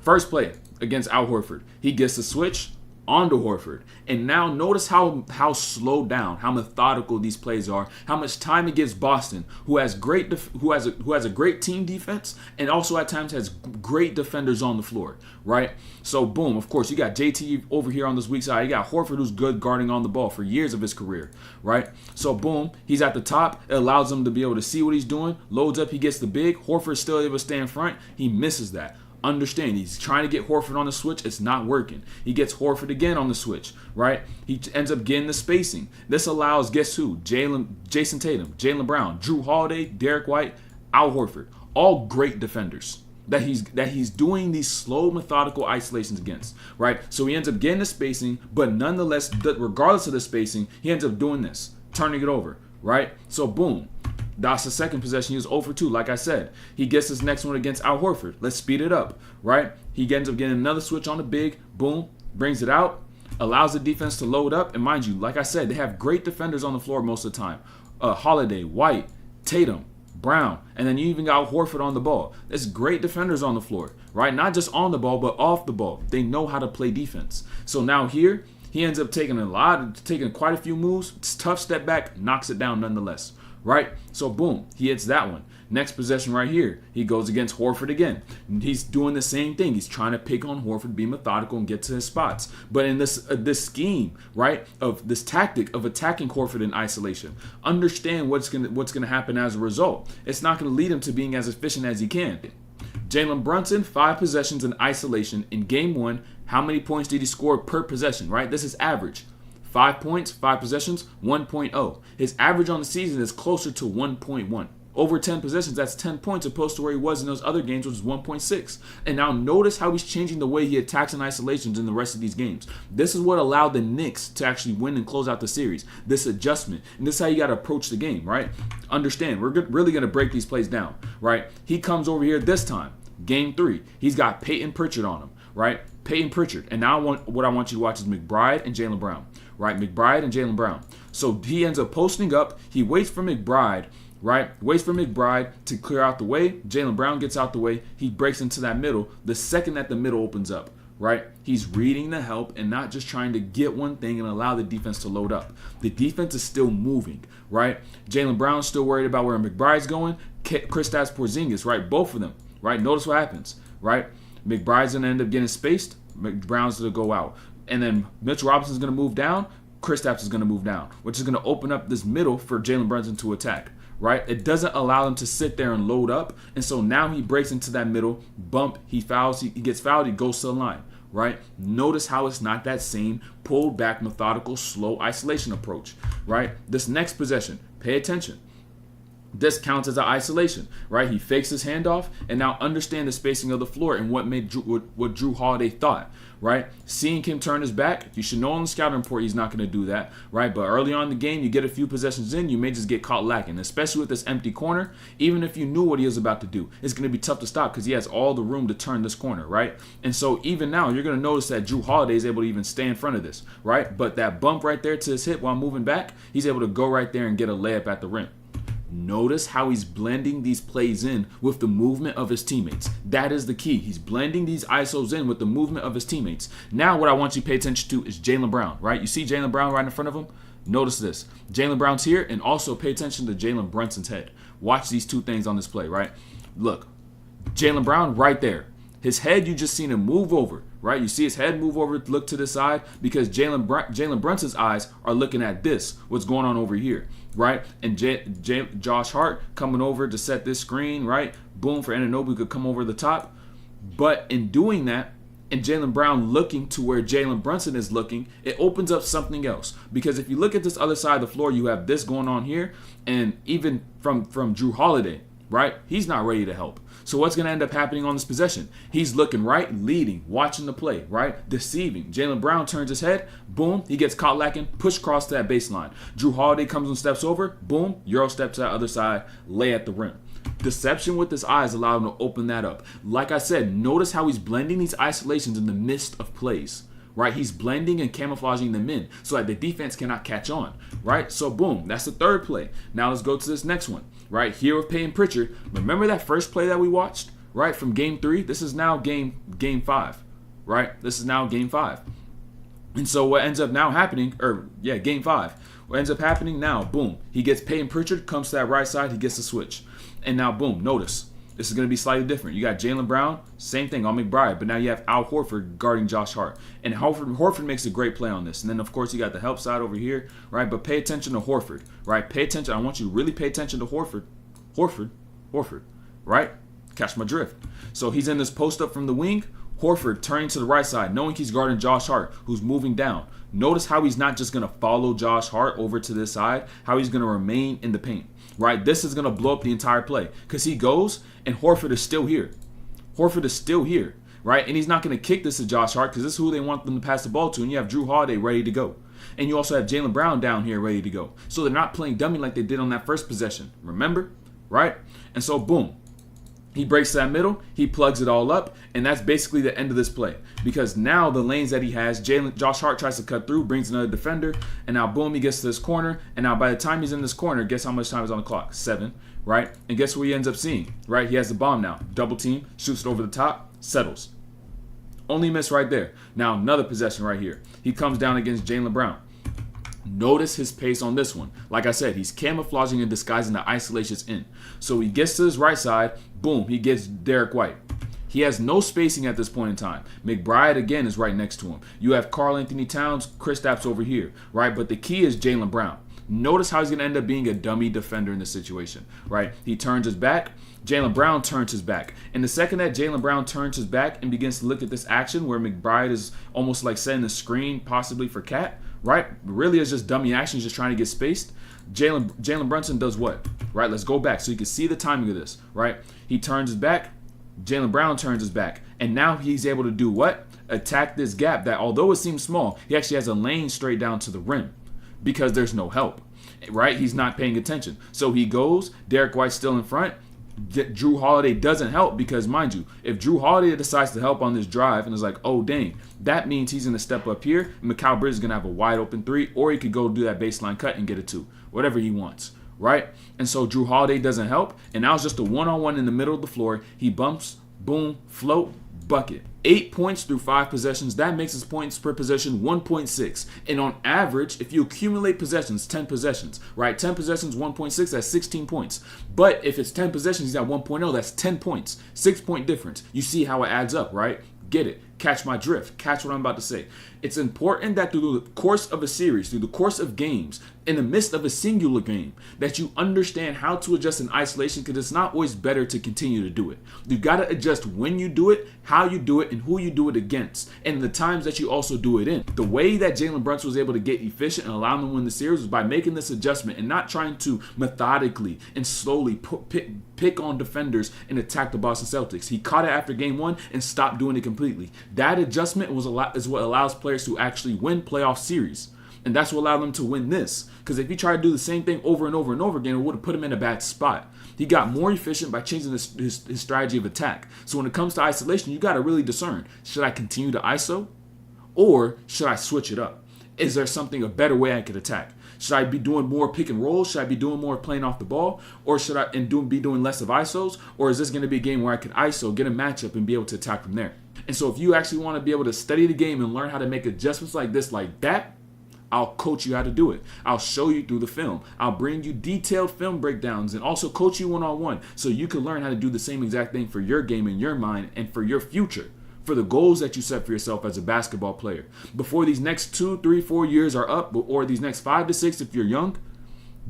First play against Al Horford. He gets the switch onto Horford. And now notice how slowed down, how methodical these plays are, how much time it gives Boston, who has a great team defense and also at times has great defenders on the floor, right? So boom, of course, you got JT over here on this weak side. You got Horford, who's good guarding on the ball for years of his career, right? So boom, he's at the top. It allows him to be able to see what he's doing. Loads up, he gets the big. Horford's still able to stay in front. He misses that. Understand, he's trying to get Horford on the switch. It's not working. He gets Horford again on the switch, right? He ends up getting the spacing. This allows, guess who? Jason Tatum, Jalen Brown, Drew Holiday, Derek White, Al Horford. All great defenders that he's doing these slow, methodical isolations against, right? So he ends up getting the spacing, but nonetheless, regardless of the spacing, he ends up doing this, turning it over, right? So boom. That's the second possession. He was 0 for 2, like I said. He gets his next one against Al Horford. Let's speed it up, right? He ends up getting another switch on the big. Boom. Brings it out. Allows the defense to load up. And mind you, like I said, they have great defenders on the floor most of the time. Holiday, White, Tatum, Brown. And then you even got Horford on the ball. There's great defenders on the floor, right? Not just on the ball, but off the ball. They know how to play defense. So now here, he ends up taking quite a few moves. It's a tough step back. Knocks it down nonetheless. Right? So boom, he hits that one. Next possession right here, he goes against Horford again. He's doing the same thing. He's trying to pick on Horford, be methodical, and get to his spots. But in this scheme, right, of this tactic of attacking Horford in isolation, understand what's gonna happen as a result. It's not gonna lead him to being as efficient as he can. Jalen Brunson, 5 possessions in isolation in game 1. How many points did he score per possession? Right? This is average. 5 points, 5 possessions, 1.0. His average on the season is closer to 1.1. Over 10 possessions, that's 10 points opposed to where he was in those other games, which was 1.6. And now notice how he's changing the way he attacks in isolations in the rest of these games. This is what allowed the Knicks to actually win and close out the series. This adjustment. And this is how you got to approach the game, right? Understand, we're really going to break these plays down, right? He comes over here this time, game 3. He's got Peyton Pritchard on him, right? Peyton Pritchard. And now what I want you to watch is McBride and Jalen Brown. Right, McBride and Jalen Brown. So he ends up posting up. He waits for McBride, right? Waits for McBride to clear out the way. Jalen Brown gets out the way. He breaks into that middle. The second that the middle opens up, right? He's reading the help and not just trying to get one thing and allow the defense to load up. The defense is still moving, right? Jalen Brown's still worried about where McBride's going. Kristaps Porzingis, right? Both of them, right? Notice what happens, right? McBride's going to end up getting spaced. Brown's going to go out. And then Mitchell Robinson's going to move down. Kristaps is going to move down, which is going to open up this middle for Jalen Brunson to attack, right? It doesn't allow him to sit there and load up. And so now he breaks into that middle, bump, he fouls, he gets fouled, he goes to the line, right? Notice how it's not that same pulled back, methodical, slow isolation approach, right? This next possession, pay attention. This counts as an isolation, right? He fakes his handoff, and now understand the spacing of the floor and what Drew Holiday thought, right? Seeing him turn his back, you should know on the scouting report he's not going to do that, right? But early on in the game, you get a few possessions in, you may just get caught lacking, especially with this empty corner. Even if you knew what he was about to do, it's going to be tough to stop because he has all the room to turn this corner, right? And so even now, you're going to notice that Drew Holiday is able to even stay in front of this, right? But that bump right there to his hip while moving back, he's able to go right there and get a layup at the rim. Notice how he's blending these plays in with the movement of his teammates. That is the key. He's blending these ISOs in with the movement of his teammates. Now what I want you to pay attention to is Jalen Brown, right? You see Jalen Brown right in front of him? Notice this. Jalen Brown's here, and also pay attention to Jalen Brunson's head. Watch these two things on this play, right? Look, Jalen Brown right there. His head, you just seen him move over, right? You see his head move over, look to the side, because Jalen Brunson's eyes are looking at this, what's going on over here, right? And Josh Hart coming over to set this screen, right? Boom, for Anunoby could come over the top. But in doing that, and Jalen Brown looking to where Jalen Brunson is looking, it opens up something else. Because if you look at this other side of the floor, you have this going on here, and even from Drew Holiday, right? He's not ready to help. So what's going to end up happening on this possession? He's looking right, leading, watching the play, right? Deceiving. Jalen Brown turns his head. Boom. He gets caught lacking. Push across to that baseline. Drew Holiday comes and steps over. Boom. Euro steps to the other side. Lay at the rim. Deception with his eyes allowed him to open that up. Like I said, notice how he's blending these isolations in the midst of plays. Right? He's blending and camouflaging them in so that the defense cannot catch on. Right? So boom. That's the third play. Now let's go to this next one. Right here with Peyton Pritchard. Remember that first play that we watched? right? From game 3, this is now game 5, right? This is now game 5. And so what ends up now happening, game 5. What ends up happening now, boom, he gets Peyton Pritchard, comes to that right side, he gets the switch. And now, boom, notice, this is going to be slightly different. You got Jalen Brown, same thing on McBride, but now you have Al Horford guarding Josh Hart. And Horford makes a great play on this. And then, of course, you got the help side over here, right? But pay attention to Horford, right? Pay attention. I want you to really pay attention to Horford, right? Catch my drift. So he's in this post up from the wing. Horford turning to the right side, knowing he's guarding Josh Hart, who's moving down. Notice how he's not just going to follow Josh Hart over to this side, how he's going to remain in the paint, right? This is going to blow up the entire play because he goes and Horford is still here. Right? And he's not going to kick this to Josh Hart because this is who they want them to pass the ball to. And you have Drew Holiday ready to go. And you also have Jalen Brown down here ready to go. So they're not playing dummy like they did on that first possession. Remember? Right? And so, boom. He breaks that middle, he plugs it all up, and that's basically the end of this play. Because now the lanes that he has, Josh Hart tries to cut through, brings another defender, and now boom, he gets to this corner, and now by the time he's in this corner, guess how much time is on the clock? 7, right? And guess what he ends up seeing, right? He has the bomb now. Double team, shoots it over the top, settles. Only miss right there. Now another possession right here. He comes down against Jalen Brown. Notice his pace on this one. Like I said, he's camouflaging and disguising the isolations in. So he gets to his right side. Boom, he gets Derek White. He has no spacing at this point in time. McBride, again, is right next to him. You have Karl Anthony Towns, Kristaps over here, right? But the key is Jalen Brown. Notice how he's going to end up being a dummy defender in this situation, right? He turns his back. Jalen Brown turns his back. And the second that Jalen Brown turns his back and begins to look at this action where McBride is almost like setting a screen possibly for Cat, right? Really is just dummy action, just trying to get spaced. Jalen Brunson does what? Right? Let's go back so you can see the timing of this, right? He turns his back. Jalen Brown turns his back. And now he's able to do what? Attack this gap that, although it seems small, he actually has a lane straight down to the rim because there's no help, right? He's not paying attention. So he goes. Derek White's still in front. Drew Holiday doesn't help because, mind you, if Drew Holiday decides to help on this drive and is like, oh, dang, that means he's going to step up here. And Mikal Bridges is going to have a wide open 3, or he could go do that baseline cut and get a 2, whatever he wants, right? And so Drew Holiday doesn't help. And now it's just a one-on-one in the middle of the floor. He bumps, boom, float, bucket. 8 points through 5 possessions. That makes his points per possession 1.6. And on average, if you accumulate possessions, 10 possessions, right? 10 possessions, 1.6, that's 16 points. But if it's 10 possessions, he's at 1.0, that's 10 points. 6-point difference. You see how it adds up, right? Get it. Catch my drift. Catch what I'm about to say. It's important that through the course of a series, through the course of games, in the midst of a singular game, that you understand how to adjust in isolation, because it's not always better to continue to do it. You've got to adjust when you do it, how you do it, and who you do it against, and the times that you also do it in. The way that Jalen Brunson was able to get efficient and allow them to win the series was by making this adjustment and not trying to methodically and slowly pick on defenders and attack the Boston Celtics. He caught it after game 1 and stopped doing it completely. That adjustment is what allows players to actually win playoff series. And that's what allowed them to win this. Because if he tried to do the same thing over and over and over again, it would have put him in a bad spot. He got more efficient by changing his strategy of attack. So when it comes to isolation, you got to really discern. Should I continue to ISO? Or should I switch it up? Is there a better way I could attack? Should I be doing more pick and roll? Should I be doing more playing off the ball? Or should I be doing less of ISOs? Or is this going to be a game where I could ISO, get a matchup, and be able to attack from there? And so if you actually want to be able to study the game and learn how to make adjustments like this, like that, I'll coach you how to do it. I'll show you through the film. I'll bring you detailed film breakdowns and also coach you one-on-one so you can learn how to do the same exact thing for your game in your mind and for your future, for the goals that you set for yourself as a basketball player. Before these next 2, 3, 4 years are up, or these next 5 to 6 if you're young,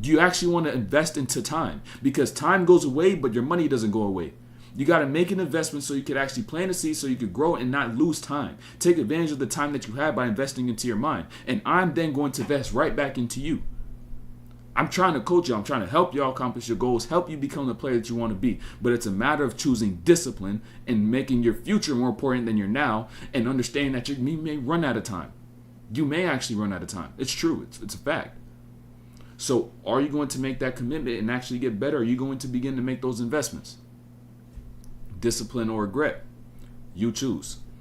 do you actually want to invest into time? Because time goes away, but your money doesn't go away. You got to make an investment so you could actually plant a seed so you could grow and not lose time. Take advantage of the time that you have by investing into your mind. And I'm then going to invest right back into you. I'm trying to coach you. I'm trying to help you accomplish your goals, help you become the player that you want to be. But it's a matter of choosing discipline and making your future more important than your now, and understanding that you may run out of time. You may actually run out of time. It's true. It's a fact. So are you going to make that commitment and actually get better? Are you going to begin to make those investments? Discipline or regret? You choose.